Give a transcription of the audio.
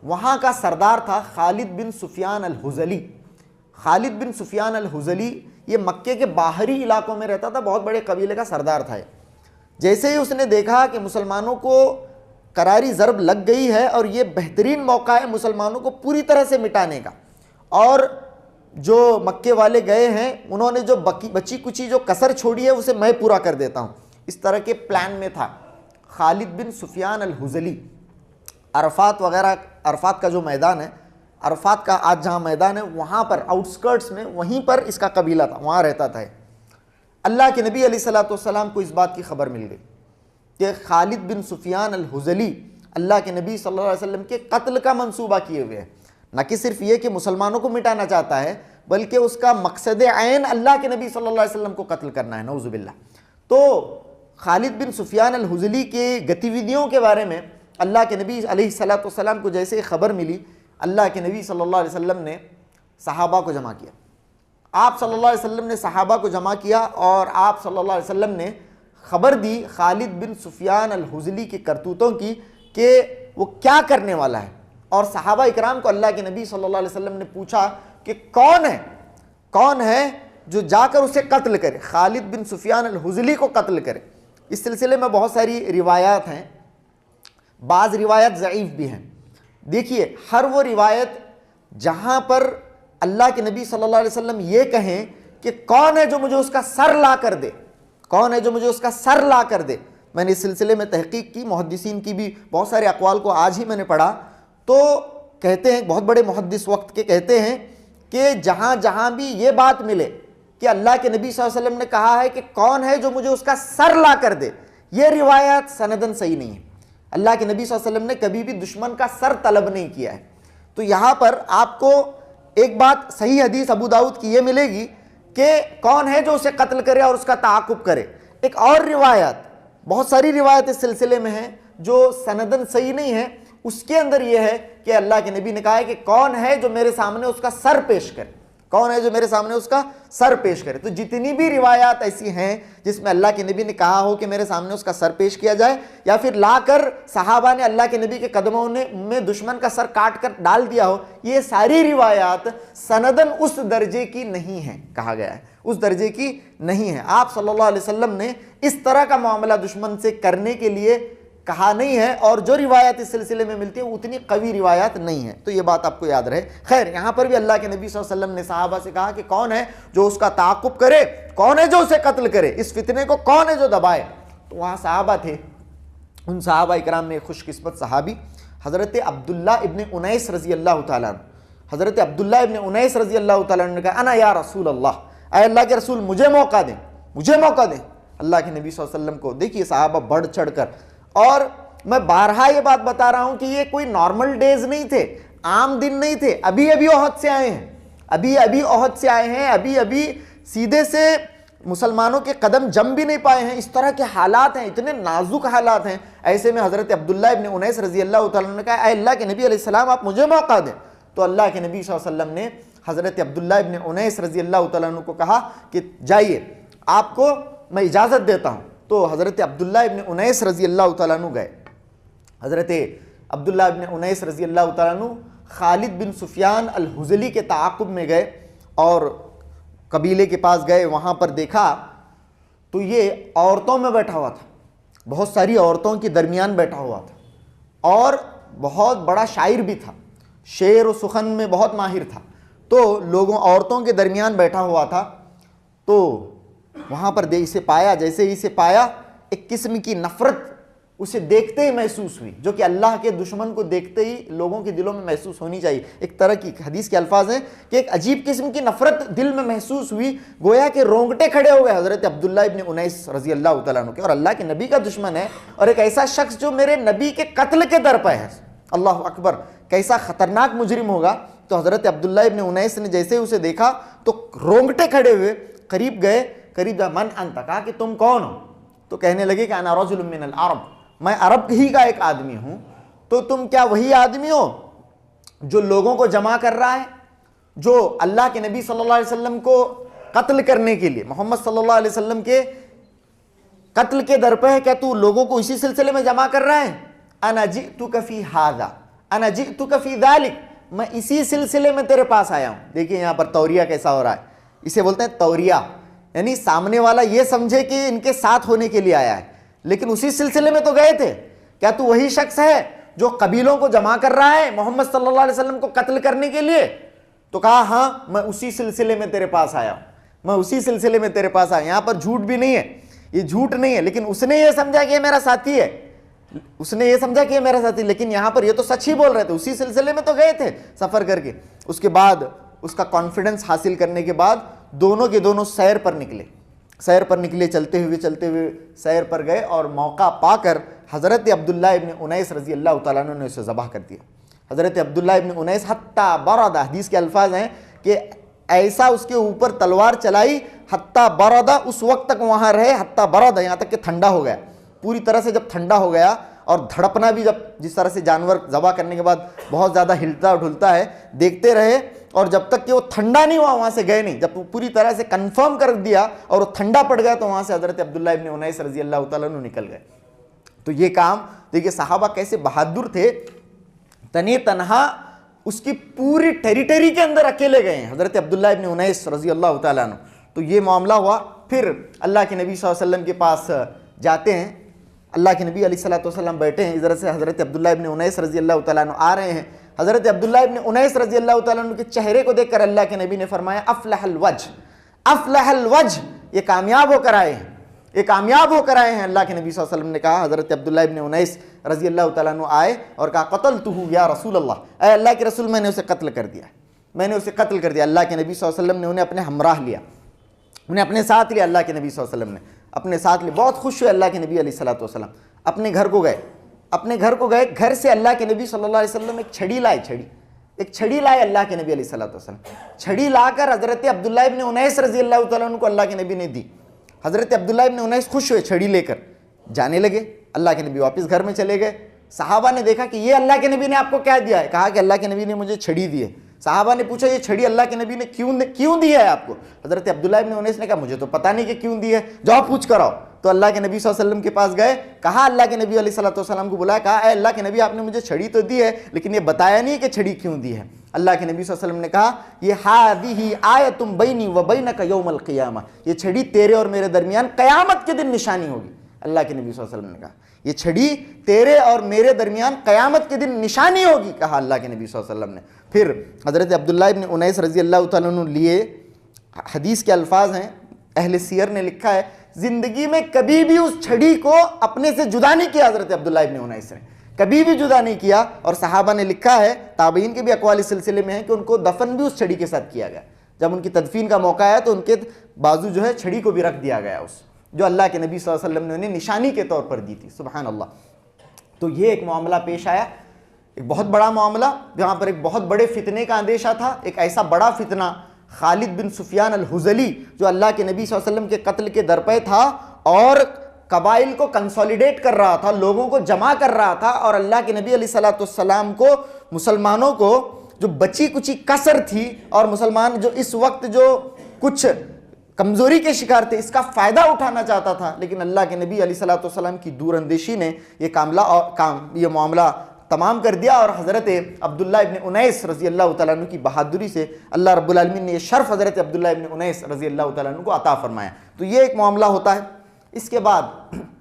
وہاں کا سردار تھا خالد بن سفیان الحزلی۔ خالد بن سفیان الحزلی یہ مکے کے باہری علاقوں میں رہتا تھا، بہت بڑے قبیلے کا سردار تھا۔ جیسے ہی اس نے دیکھا کہ مسلمانوں کو کراری ضرب لگ گئی ہے اور یہ بہترین موقع ہے مسلمانوں کو پوری طرح سے مٹانے کا، اور جو مکے والے گئے ہیں انہوں نے جو بچی کچی جو کسر چھوڑی ہے اسے میں پورا کر دیتا ہوں، اس طرح کے پلان میں تھا خالد بن سفیان الحزلی۔ عرفات وغیرہ، عرفات کا جو میدان ہے، عرفات کا آج جہاں میدان ہے وہاں پر آؤٹسکرٹس میں وہیں پر اس کا قبیلہ تھا، وہاں رہتا تھا۔ اللہ کے نبی علیہ الصلوۃ والسلام کو اس بات کی خبر مل گئی کہ خالد بن سفیان الحزلی اللہ کے نبی صلی اللہ علیہ وسلم کے قتل کا منصوبہ کیے ہوئے ہیں۔ نہ کہ صرف یہ کہ مسلمانوں کو مٹانا چاہتا ہے، بلکہ اس کا مقصد عین اللہ کے نبی صلی اللہ علیہ وسلم کو قتل کرنا ہے، نعوذ باللہ۔ تو خالد بن سفیان الحزلی کے گتیویدیوں کے بارے میں اللہ کے نبی علیہ الصلوۃ والسلام کو جیسے خبر ملی، اللہ کے نبی صلی اللہ علیہ وسلم نے صحابہ کو جمع کیا۔ آپ صلی اللہ علیہ وسلم نے صحابہ کو جمع کیا اور آپ صلی اللہ علیہ وسلم نے خبر دی خالد بن سفیان الحزلی کی کرتوتوں کی کہ وہ کیا کرنے والا ہے، اور صحابہ اکرام کو اللہ کے نبی صلی اللہ علیہ وسلم نے پوچھا کہ کون ہے جو جا کر اسے قتل کرے، خالد بن سفیان الحزلی کو قتل کرے۔ اس سلسلے میں بہت ساری روایات ہیں، بعض روایت ضعیف بھی ہیں۔ دیکھیے، ہر وہ روایت جہاں پر اللہ کے نبی صلی اللہ علیہ وسلم یہ کہیں کہ کون ہے جو مجھے اس کا سر لا کر دے، کون ہے جو مجھے اس کا سر لا کر دے، میں نے اس سلسلے میں تحقیق کی، محدثین کی بھی بہت سارے اقوال کو آج ہی میں نے پڑھا، تو کہتے ہیں بہت بڑے محدث وقت کے کہتے ہیں کہ جہاں جہاں بھی یہ بات ملے کہ اللہ کے نبی صلی اللہ علیہ وسلم نے کہا ہے کہ کون ہے جو مجھے اس کا سر لا کر دے، یہ روایت سندن صحیح نہیں ہے۔ اللہ کے نبی صلی اللہ علیہ وسلم نے کبھی بھی دشمن کا سر طلب نہیں کیا ہے۔ تو یہاں پر آپ کو ایک بات صحیح حدیث ابو داؤد کی یہ ملے گی کہ کون ہے جو اسے قتل کرے اور اس کا تعاقب کرے۔ ایک اور روایت، بہت ساری روایت اس سلسلے میں ہیں جو سندن صحیح نہیں ہے، اس کے اندر یہ ہے کہ اللہ کے نبی نے کہا ہے کہ کون ہے جو میرے سامنے اس کا سر پیش کرے، کون ہے جو میرے سامنے اس کا سر پیش کرے۔ تو جتنی بھی روایات ایسی ہیں جس میں اللہ کے نبی نے کہا ہو کہ میرے سامنے اس کا سر پیش کیا جائے، یا پھر لا کر صحابہ نے اللہ کے نبی کے قدموں میں دشمن کا سر کاٹ کر ڈال دیا ہو، یہ ساری روایات سندن اس درجے کی نہیں ہیں، کہا گیا ہے اس درجے کی نہیں ہے۔ آپ صلی اللہ علیہ وسلم نے اس طرح کا معاملہ دشمن سے کرنے کے لیے کہا نہیں ہے، اور جو روایت اس سلسلے میں ملتی ہیں اتنی قوی روایات نہیں ہیں، تو یہ بات آپ کو یاد رہے۔ خیر، یہاں پر بھی اللہ کے نبی صلی اللہ علیہ وسلم نے صحابہ سے کہا کہ کون ہے جو اس کا تعاقب کرے، کون ہے جو اسے قتل کرے، اس فتنے کو کون ہے جو دبائے۔ تو وہاں صحابہ تھے، ان صحابہ اکرام میں خوش قسمت صحابی حضرت عبداللہ ابن انیس رضی اللہ تعالیٰ عنہ، حضرت عبداللہ ابن انیس رضی اللہ تعالیٰ عنہ نے کہا انا یا رسول اللہ، اے اللہ کے رسول مجھے موقع دیں، مجھے موقع دیں اللہ کے نبی صلی اللہ علیہ وسلم کو۔ دیکھیے صحابہ بڑھ چڑھ کر، اور میں بارہا یہ بات بتا رہا ہوں کہ یہ کوئی نارمل ڈیز نہیں تھے، عام دن نہیں تھے، ابھی احد سے آئے ہیں، ابھی احد سے آئے ہیں، ابھی سیدھے سے مسلمانوں کے قدم جم بھی نہیں پائے ہیں، اس طرح کے حالات ہیں، اتنے نازک حالات ہیں۔ ایسے میں حضرت عبداللہ ابن انیس رضی اللہ تعالیٰ عنہ نے کہا اے اللہ کے نبی علیہ السلام آپ مجھے موقع دیں۔ تو اللہ کے نبی صلی اللہ علیہ وسلم نے حضرت عبداللہ ابن انیس رضی اللہ تعالیٰ عنہ کو کہا کہ جائیے، آپ کو میں اجازت دیتا ہوں۔ تو حضرت عبداللہ ابن انیس رضی اللہ تعالیٰ عنہ گئے۔ حضرت عبداللہ ابن انیس رضی اللہ تعالیٰ عنہ خالد بن سفیان الحزلی کے تعاقب میں گئے اور قبیلے کے پاس گئے، وہاں پر دیکھا تو یہ عورتوں میں بیٹھا ہوا تھا، بہت ساری عورتوں کے درمیان بیٹھا ہوا تھا، اور بہت بڑا شاعر بھی تھا، شعر و سخن میں بہت ماہر تھا، تو عورتوں کے درمیان بیٹھا ہوا تھا۔ تو وہاں پر اسے پایا، جیسے ہی اسے پایا ایک قسم کی نفرت اسے دیکھتے ہی محسوس ہوئی، جو کہ اللہ کے دشمن کو دیکھتے ہی لوگوں کے دلوں میں محسوس ہونی چاہیے۔ ایک طرح کی حدیث کے الفاظ ہیں کہ ایک عجیب قسم کی نفرت دل میں محسوس ہوئی، گویا کہ رونگٹے کھڑے ہو گئے حضرت عبداللہ ابن انیس رضی اللہ تعالیٰ عنہ کے، اور اللہ کے نبی کا دشمن ہے، اور ایک ایسا شخص جو میرے نبی کے قتل کے در پہ ہے، اللہ اکبر، کیسا خطرناک مجرم ہوگا۔ تو حضرت عبداللہ ابن انیس نے جیسے اسے دیکھا تو رونگٹے کھڑے ہوئے، قریب گئے، من انت، کہا کہ تم کون ہو؟ تو کہنے لگے کہ انا رجل من العرب، میں عرب ہی کا ایک آدمی ہوں۔ تو تم کیا وہی آدمی ہو جو لوگوں کو جمع کر رہا ہے، جو اللہ کے نبی صلی اللہ علیہ وسلم کو قتل کرنے کے لیے، محمد صلی اللہ علیہ وسلم کے قتل کے در پہ ہے، کیا تو لوگوں کو اسی سلسلے میں جمع کر رہا ہے؟ انا جئتک فی ھذا، انا جئتک فی ذالک، میں اسی سلسلے میں تیرے پاس آیا ہوں. دیکھیں یہاں پر توریہ کیسا ہو رہا ہے، اسے بولتے ہیں توریہ، یعنی سامنے والا یہ سمجھے کہ ان کے ساتھ ہونے کے لیے آیا ہے، لیکن اسی سلسلے میں تو گئے تھے. کیا تو وہی شخص ہے جو قبیلوں کو جمع کر رہا ہے محمد صلی اللہ علیہ وسلم کو قتل کرنے کے لیے؟ تو کہا ہاں میں اسی سلسلے میں تیرے پاس آیا ہوں، میں اسی سلسلے میں تیرے پاس آیا. یہاں پر جھوٹ بھی نہیں ہے، یہ جھوٹ نہیں ہے، لیکن اس نے یہ سمجھا کہ یہ میرا ساتھی ہے، اس نے یہ سمجھا کہ یہ میرا ساتھی، لیکن یہاں پر یہ تو سچ ہی بول رہے تھے، اسی سلسلے میں تو گئے تھے سفر کر کے. اس کے بعد اس کا کانفیڈنس حاصل کرنے کے بعد دونوں کے دونوں سیر پر نکلے، چلتے ہوئے سیر پر گئے، اور موقع پا کر حضرت عبداللہ ابن انیس رضی اللہ تعالیٰ عنہ نے اسے ذبح کر دیا. حضرت عبداللہ ابن انیس حتیٰ برد، حدیث کے الفاظ ہیں کہ ایسا اس کے اوپر تلوار چلائی، حتیٰ برد، اس وقت تک وہاں رہے، حتیٰ برد، یہاں تک کہ ٹھنڈا ہو گیا پوری طرح سے. جب ٹھنڈا ہو گیا اور دھڑپنا بھی، جب جس طرح سے جانور ذبح کرنے کے بعد بہت زیادہ ہلتا ڈھلتا ہے، دیکھتے رہے، اور جب تک کہ وہ ٹھنڈا نہیں ہوا وہاں سے گئے نہیں. جب وہ پوری طرح سے کنفرم کر دیا اور وہ ٹھنڈا پڑ گیا تو وہاں سے حضرت عبداللہ ابن انیس رضی اللہ تعالیٰ عنہ نکل گئے. تو یہ کام دیکھیے صحابہ کیسے بہادر تھے، تنے تنہا اس کی پوری ٹیریٹری کے اندر اکیلے گئے ہیں حضرت عبداللہ ابن انیس رضی اللہ تعالیٰ عنہ. تو یہ معاملہ ہوا. پھر اللہ کے نبی صلی اللہ علیہ وسلم کے پاس جاتے ہیں، اللہ کے نبی علیہ الصلوۃ والسلام بیٹھے ہیں، ادھر سے حضرت عبداللہ ابن انیس رضی اللہ تعالیٰ عنہ آ رہے ہیں. حضرت عبداللہ ابن انیس رضی اللہ تعالیٰ عنہ کے چہرے کو دیکھ کر اللہ کے نبی نے فرمایا افلح الوجہ، افلح الوجہ، یہ کامیاب ہو کر آئے ہیں، یہ کامیاب ہو کر آئے ہیں. اللہ کے نبی صلی اللہ علیہ وسلم نے کہا، حضرت عبداللہ ابن انیس رضی اللہ تعالیٰ عنہ آئے اور کہا قتلتہ یا رسول اللہ، اے اللہ کے رسول میں نے اسے قتل کر دیا، میں نے اسے قتل کر دیا. اللہ کے نبی صلی اللہ علیہ وسلم نے انہیں اپنے ہمراہ لیا، انہیں اپنے ساتھ لیا. اللہ کے نبی صلی اللہ علیہ وسلم نے اپنے ساتھ لیا، بہت خوش ہوئے. اللہ کے نبی علیہ الصلوۃ والسلام اپنے گھر کو گئے، گھر سے اللہ کے نبی صلی اللہ علیہ وسلم ایک چھڑی لائے اللہ کے نبی علیہ الصلوۃ والسلام. چھڑی لا کر حضرت عبداللہ ابن انیس رضی اللہ تعالیٰ عنہ کو اللہ کے نبی نے دی. حضرت عبداللہ ابن انیس خوش ہوئے، چھڑی لے کر جانے لگے. اللہ کے نبی واپس گھر میں چلے گئے. صحابہ نے دیکھا کہ یہ اللہ کے نبی نے آپ کو کیا دیا ہے؟ کہا کہ اللہ کے نبی نے مجھے چھڑی دی ہے. صحابہ نے پوچھا یہ چھڑی اللہ کے نبی نے کیوں دی ہے آپ کو؟ حضرت عبداللہ ابن انیس نے کہا مجھے تو پتہ نہیں کہ کیوں دی ہے، جاؤ پوچھ کر آؤ. تو اللہ کے نبی صلی اللہ علیہ وسلم کے پاس گئے، کہا اللہ کے نبی علیہ الصلوۃ والسلام کو بلایا، کہا اے اللہ کے نبی آپ نے مجھے چھڑی تو دی ہے لیکن یہ بتایا نہیں کہ چھڑی کیوں دی ہے. اللہ کے نبی صلی اللہ علیہ وسلم نے کہا یہ ہذہ آیۃ بینی و بینک یوم القیامہ، یہ چھڑی تیرے اور میرے درمیان قیامت کے دن نشانی ہوگی. اللہ کے نبی صلی اللہ علیہ وسلم نے کہا یہ چھڑی تیرے اور میرے درمیان قیامت کے دن نشانی ہوگی، کہا اللہ کے نبی صلی اللہ علیہ وسلم نے. پھر حضرت عبداللہ ابن انیس رضی اللہ تعالیٰ عنہ لیے، حدیث کے الفاظ ہیں، اہل سیر نے لکھا ہے زندگی میں کبھی بھی اس چھڑی کو اپنے سے جدا نہیں کیا حضرت عبداللہ ابن انیس نے، کبھی بھی جدا نہیں کیا. اور صحابہ نے لکھا ہے، تابعین کے بھی اقوال اس سلسلے میں ہیں کہ ان کو دفن بھی اس چھڑی کے ساتھ کیا گیا. جب ان کی تدفین کا موقع آیا تو ان کے بازو جو ہے چھڑی کو بھی رکھ دیا گیا، اس جو اللہ کے نبی صلی اللہ علیہ وسلم نے انہیں نشانی کے طور پر دی تھی. سبحان اللہ. تو یہ ایک معاملہ پیش آیا، ایک بہت بڑا معاملہ جہاں پر ایک بہت بڑے فتنے کا اندیشہ تھا. ایک ایسا بڑا فتنہ خالد بن سفیان الحذلی جو اللہ کے نبی صلی اللہ علیہ وسلم کے قتل کے درپے تھا اور قبائل کو کنسولیڈیٹ کر رہا تھا، لوگوں کو جمع کر رہا تھا، اور اللہ کے نبی علیہ الصلوۃ والسلام کو، مسلمانوں کو جو بچی کچی کسر تھی اور مسلمان جو اس وقت جو کچھ کمزوری کے شکار تھے اس کا فائدہ اٹھانا چاہتا تھا. لیکن اللہ کے نبی علیہ الصلوۃ والسلام کی دور اندیشی نے یہ معاملہ تمام کر دیا، اور حضرت عبداللہ ابن انیس رضی اللہ تعالیٰ عنہ کی بہادری سے اللہ رب العالمین نے یہ شرف حضرت عبداللہ ابن انیس رضی اللہ تعالیٰ عنہ کو عطا فرمایا. تو یہ ایک معاملہ ہوتا ہے. اس کے بعد